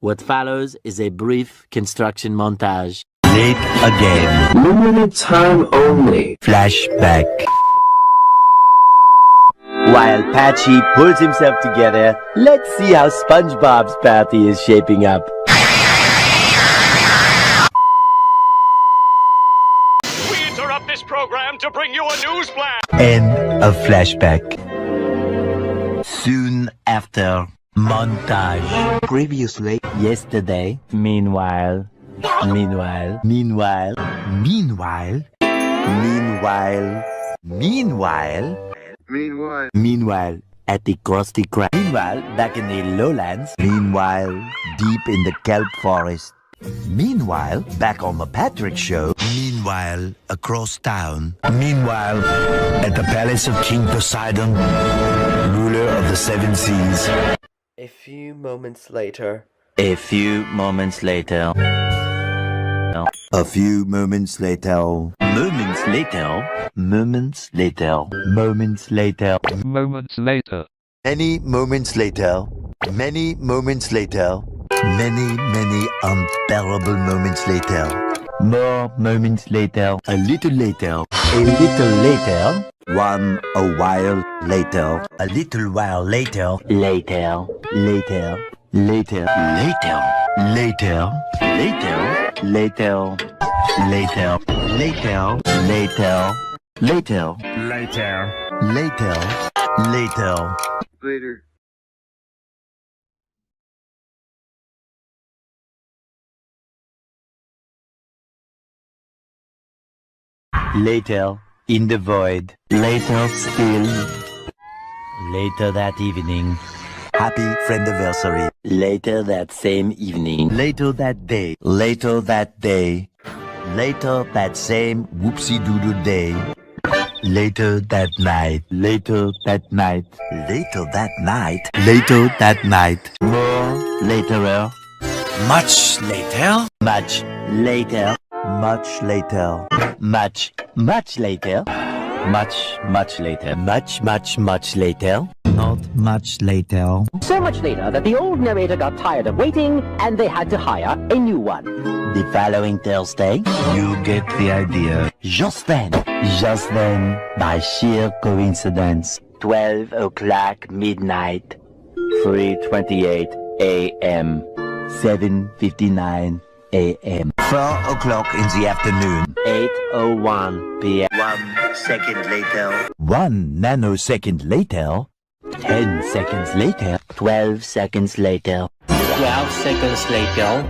What follows is a brief construction montage. Late again. Limited time only. Flashback. While Patchy pulls himself together, let's see how SpongeBob's party is shaping up. We interrupt this program to bring you a news blast. End of flashback. Soon after. Montage. Previously, yesterday, meanwhile, Meanwhile, at the Krusty Krab. meanwhile, back in the lowlands. Meanwhile, deep in the kelp forest. Meanwhile, back on the Patrick Show. Meanwhile, across town. Meanwhile, at the palace of King Poseidon, ruler of the seven seas. A few moments later. A few moments later. A few moments later. Moments later. Moments later. Moments later. Moments later. Many moments later. Many moments later. Many unbearable moments later. More moments later. A little later. A little later. A while later. A little while later. Later. Later. Later. Later. Later. Later. Later. Later. Later. Later. Later. Later. Later. Later. Later. Later. In the void. Later still. Later that evening. Happy friendiversary. Later that same evening. Later that day. Later that day. Later that same whoopsie-doodle day. Later that night. Later that night. Later that night. Later that night. More later. Much later. Much later. Much later. Much later. Much later. Much later. Not much later. So much later that the old narrator got tired of waiting and they had to hire a new one. The following Thursday, You get the idea. just then, by sheer coincidence, 12 o'clock midnight, 3:28 a.m., 7:59 a.m., 4 o'clock in the afternoon. 8:01 p.m., 1 second later. 1 nanosecond later. 10 seconds later, 12 seconds later, 12 seconds later,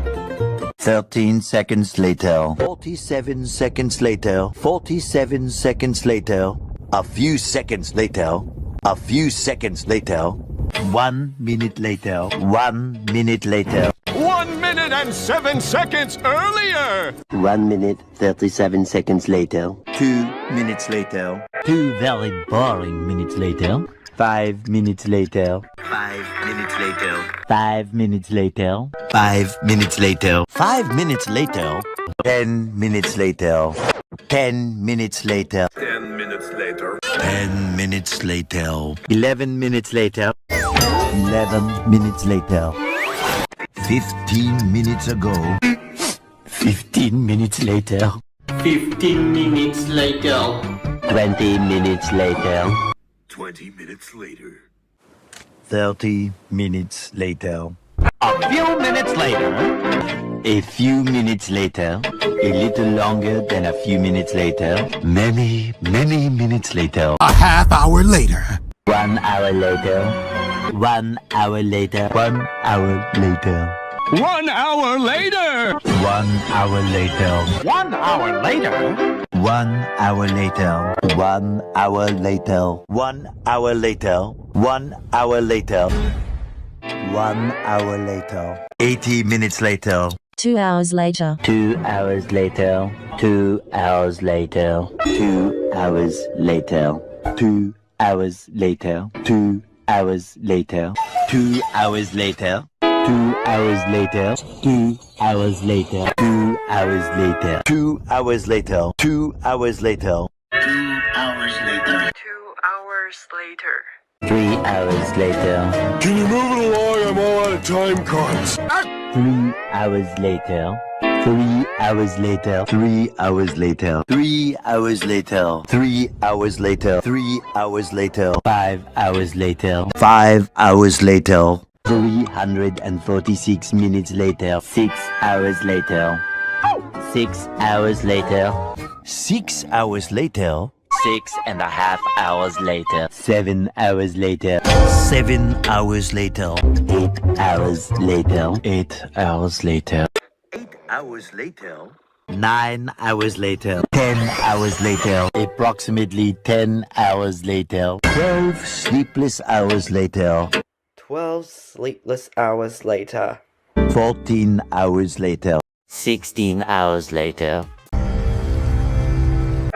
13 seconds later. 47 seconds later. 47 seconds later. A few seconds later. A few seconds later. 1 minute later. 1 minute later. 1 minute and 7 seconds earlier. 1 minute, 37 seconds later, 2 minutes later. 2 very boring minutes later, 5 minutes later, 5 minutes later. 5 minutes later, 5 minutes later. 5 minutes later. 10 minutes later. 10 minutes later. 10 minutes later. 10 minutes later. 11 minutes later, 11 minutes later. 15 minutes ago. 15 minutes later, 15 minutes later. 20 minutes later, 20 minutes later. 30 minutes later. a few minutes later, a few minutes later, a little longer than a few minutes later, Many minutes later. A half hour later. 1 hour later, 1 hour later, 1 hour later. 1 hour later. 1 hour later. 1 hour later. 1 hour later. 1 hour later. 1 hour later. 1 hour later. 1 hour later. 80 minutes later. 2 hours later. 2 hours later, 2 hours later, 2 hours later, 2 hours later, 2 hours later, 2 hours later, 2 hours later, 2 hours later, 2 hours later, 2 hours later. 2 hours later. 2 hours later. 2 hours later. 3 hours later. Can you move it along? I'm all out of time cards. 3 hours later. 3 hours later. 3 hours later. 3 hours later. 3 hours later. 3 hours later. 5 hours later. 5 hours later. 346 minutes later. 6 hours later. 6 hours later. 6 hours later. 6.5 hours later. 7 hours later. 7 hours later. 8 hours later. 8 hours later. 8 hours later. 9 hours later. 10 hours later. Approximately 10 hours later. 12 sleepless hours later. 12 sleepless hours later. 14 hours later. 16 hours later.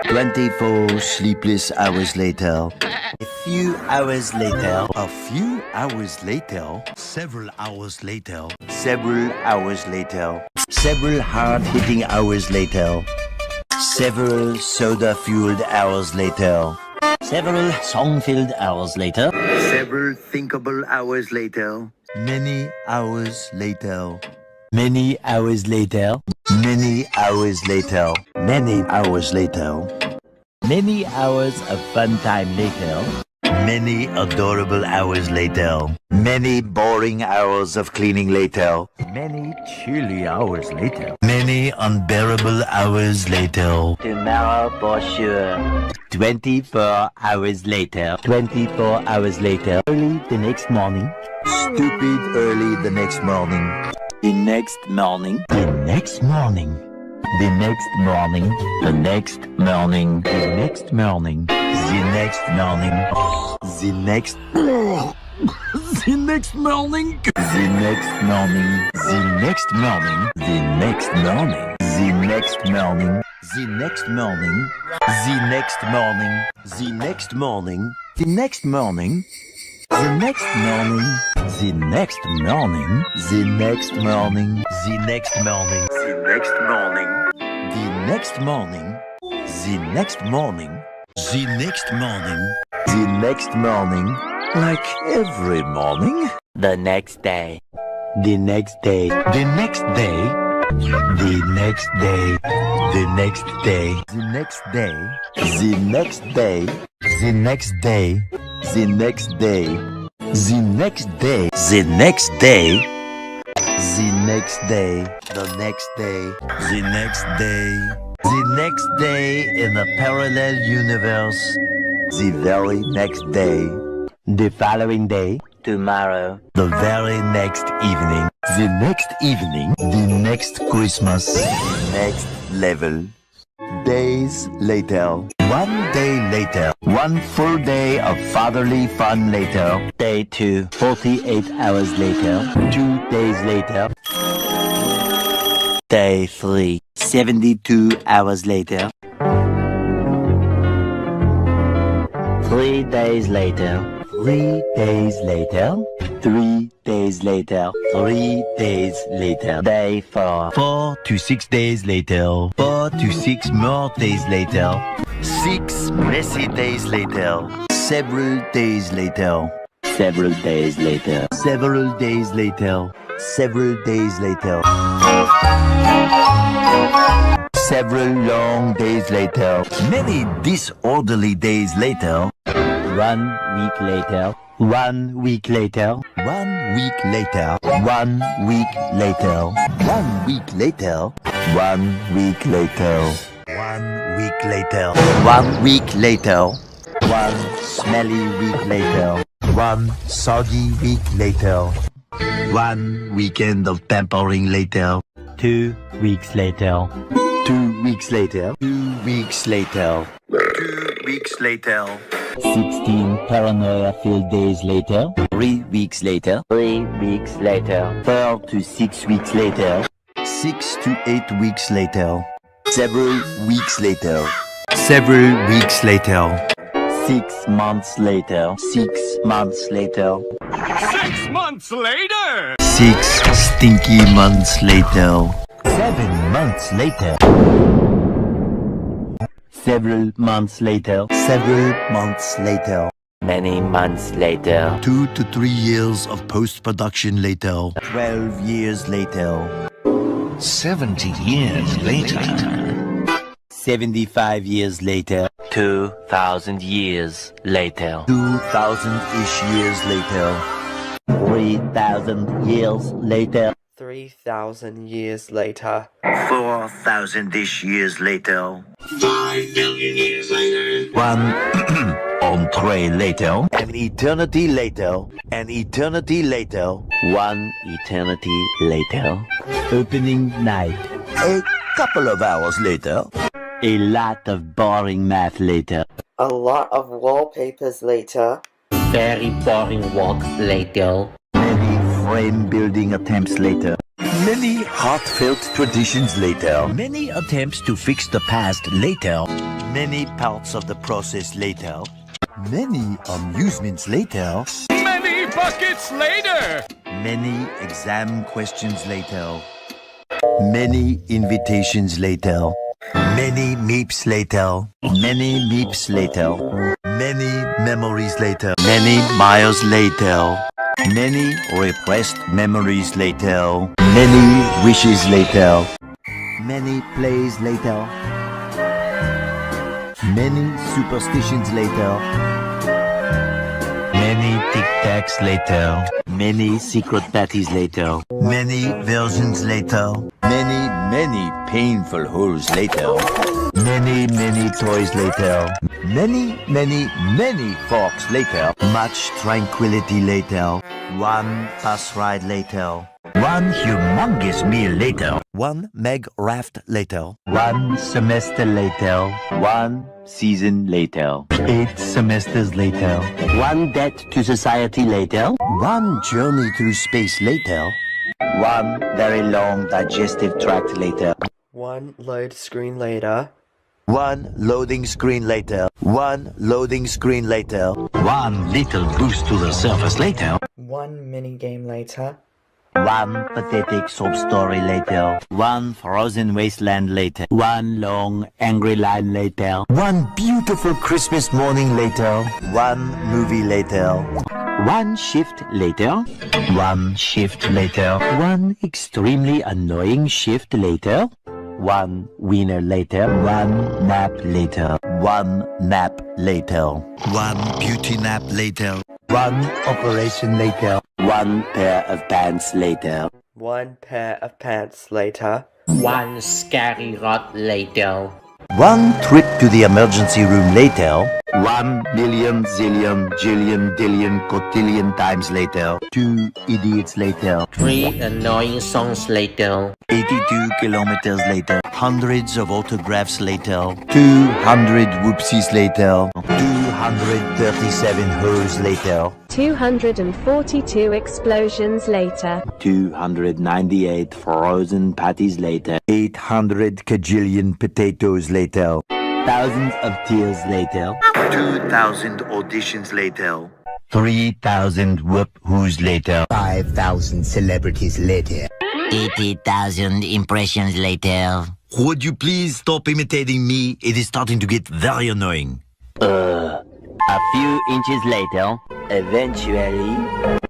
24 sleepless hours later. A few hours later. A few hours later. Several hours later. Several hours later. Several hard-hitting hours later. Several soda-fueled hours later. Several song-filled hours later. Several thinkable hours later. Many hours later. Many hours later. Many hours later. Many hours later. Many hours of fun time later. Many adorable hours later. Many boring hours of cleaning later. Many chilly hours later. Many unbearable hours later. Tomorrow for sure. 24 hours later. 24 hours later. Early the next morning. Stupid early the next morning. The next morning. The next morning. The next morning. The next morning. The next morning. The next morning. The next. The next morning. The next morning. The next morning. The next morning. The next morning. The next morning. The next morning. The next morning. The next morning. The next morning. The next morning. The next morning. The next morning. The next morning. The next morning. The next morning. The next morning. The next morning. Like every morning. The next day. The next day. The next day. The next day. The next day. The next day. The next day. The next day. The next day. The next day. The next day. The next day. The next day. The next day. The next day in a parallel universe. The very next day. The following day. Tomorrow. The very next evening. The next evening. The next Christmas. Next level. Days later. 1 day later. 1 full day of fatherly fun later. Day 2. 48 hours later. 2 days later. Day 3. 72 hours later. 3 days later. 3 days later. 3 days later. 3 days later. Day 4. 4 to 6 days later. 4 to 6 more days later. 6 messy days later. Several days later. Several days later. Several days later. Several days later. Several long days later. Many disorderly days later. 1 week later. 1 week later. 1 week later. 1 week later. 1 week later. 1 week later. 1 week later. 1 week later. 1 smelly week later. 1 soggy week later. 1 weekend of pampering later. 2 weeks later. 2 weeks later. 2 weeks later. 2 weeks later. 16 paranoia-filled days later. 3 weeks later. 3 weeks later. 4 to 6 weeks later. 6 to 8 weeks later. Several weeks later. Several weeks later. 6 months later. 6 months later. 6 months later! 6 stinky months later. 7 months later. Several months later. Several months later. Many months later. 2 to 3 years of post-production later. 12 years later. 70 years later. 75 years later. 2,000 years later. 2,000-ish years later. 3,000 years later. 3,000 years later. 4,000-ish years later. 5 billion years later. One entree later. An eternity later. An eternity later. One eternity later. Opening night. A couple of hours later. A lot of boring math later. A lot of wallpapers later. Very boring walk later. Many frame building attempts later. Many heartfelt traditions later. Many attempts to fix the past later. Many parts of the process later. Many amusements later. Many buckets later. Many exam questions later. Many invitations later. Many meeps later. Many meeps later. Many memories later. Many miles later. Many repressed memories later. Many wishes later. Many plays later. Many superstitions later. Many tic-tacs later. Many secret parties later. Many versions later. Many painful holes later. Many toys later. Many forks later. Much tranquility later. One bus ride later. One humongous meal later. One meg raft later. One semester later. One season later. 8 semesters later. One debt to society later. One journey through space later. One very long digestive tract later. One load screen later. One loading screen later. One loading screen later. One little boost to the surface later. One mini game later. One pathetic sob story later. One frozen wasteland later. One long angry line later. One beautiful Christmas morning later. One movie later. One shift later. One shift later. One extremely annoying shift later. One wiener later. One Nap later. One nap later. One beauty nap later. One operation later. One pair of pants later. One pair of pants later. One scary rot later. One trip to the emergency room later. 1 million zillion jillion dillion cotillion times later. 2 idiots later. 3 annoying songs later. 82 kilometers later. Hundreds of autographs later. 200 whoopsies later. 237 hoes later. 242 explosions later. 298 frozen patties later. 800 kajillion potatoes later. Thousands of tears later. 2,000 auditions later. 3,000 whoop-whoos later. 5,000 celebrities later. 80,000 impressions later. Would you please stop imitating me? It is starting to get very annoying. A few inches later. Eventually.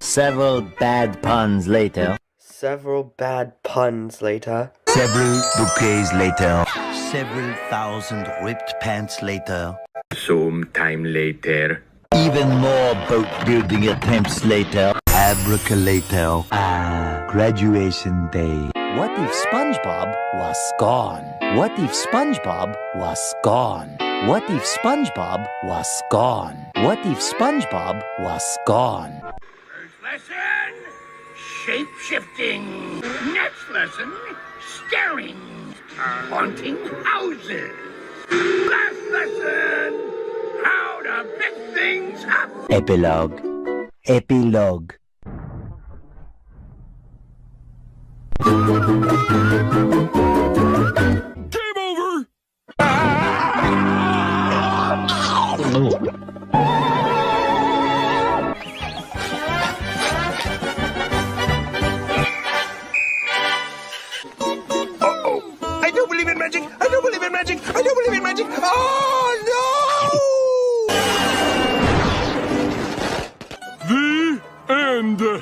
Several bad puns later. Several bad puns later. Several bouquets later. Several thousand ripped pants later. Some time later. Even more boat building attempts later. Abracalater. Graduation day. What if SpongeBob was gone? What if SpongeBob was gone? What if SpongeBob was gone? What if SpongeBob was gone? First lesson, shape-shifting. Next lesson, staring. Haunting houses. Last lesson, how to pick things up. Epilogue. Epilogue. Game over. I don't believe in magic. I don't believe in magic. I don't believe in magic. Oh no! Let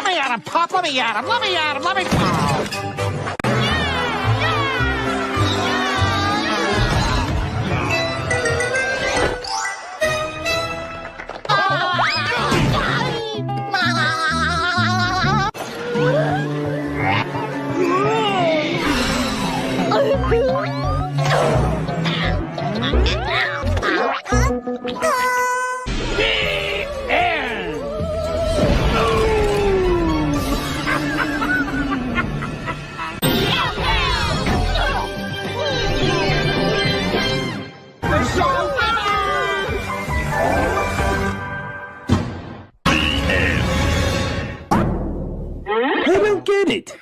me at him, Pop. Let me at him. Let me at him. Let me. I don't get it.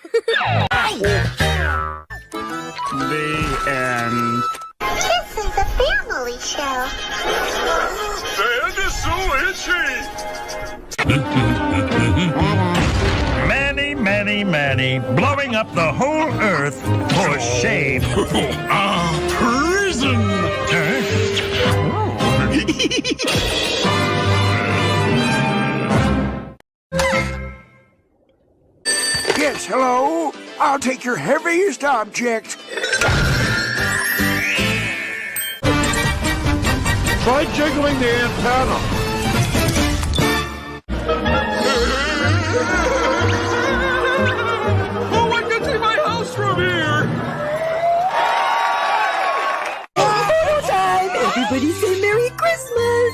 The end. This is a family show. And is so itchy. Many, blowing up the whole earth for shame. Prison. Yes, hello? I'll take your heaviest object. Try jiggling the antenna. Oh, I can see my house from here. Time! Everybody say Merry Christmas!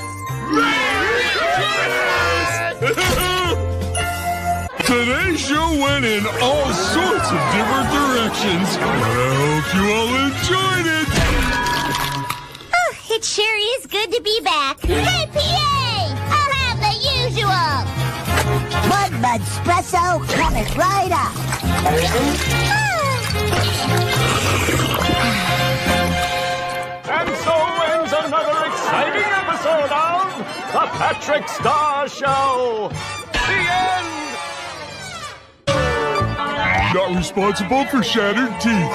Today's show went in all sorts of different directions. I hope you all enjoyed it. It sure is good to be back. Hey, PA! I'll have the usual. Mud espresso coming right up. And so ends another exciting episode of The Patrick Star Show. The end. Not responsible for shattered teeth.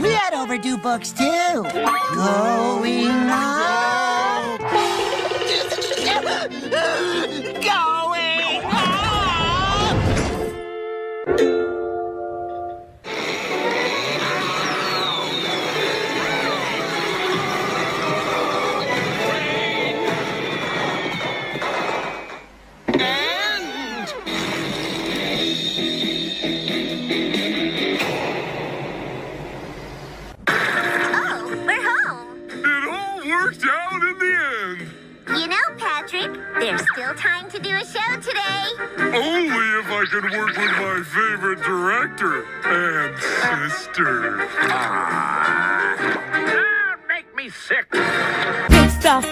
We had overdue books too. Going on. Going on! There's still time to do a show today. Only if I could work with my favorite director and sister. Make me sick. Big stuff.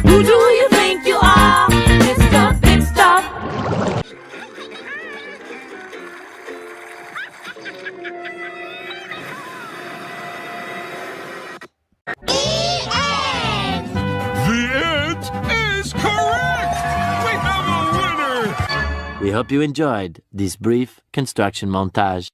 Who do you think you are? Mr. Big Stuff. We hope you enjoyed this brief construction montage.